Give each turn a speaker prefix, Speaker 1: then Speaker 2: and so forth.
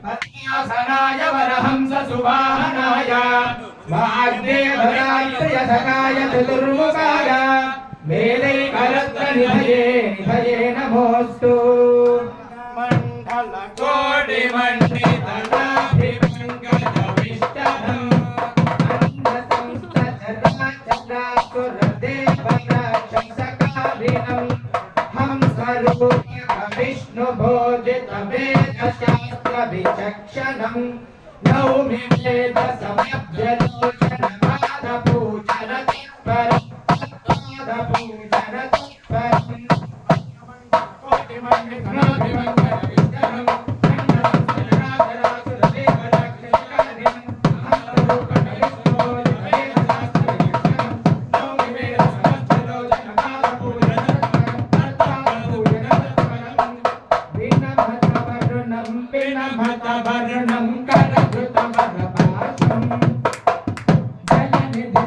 Speaker 1: पद्मासनाय वरहंस सुवाहनाय वाग्देवरात्रयसनाय चतुर्मुखाय वेदैकरत्रनिधये निधये नमोऽस्तु मण्डलकोटिमण्डितनाभिमङ्गलविष्टभम् अन्नसंस्तचराचराचुरदेवराक्षसकारिणम् हंसरूपविष्णुभोजितवेदशास्त्रविचक्षणम् नौमि वेदसमभ्यलोचनपादपूजनतिपरम् पादपूजनतिपरम् कोटिमण्डितनाभिमङ्गलविष्टभम् वर्णं करधृतमरपाशम् जयनिधि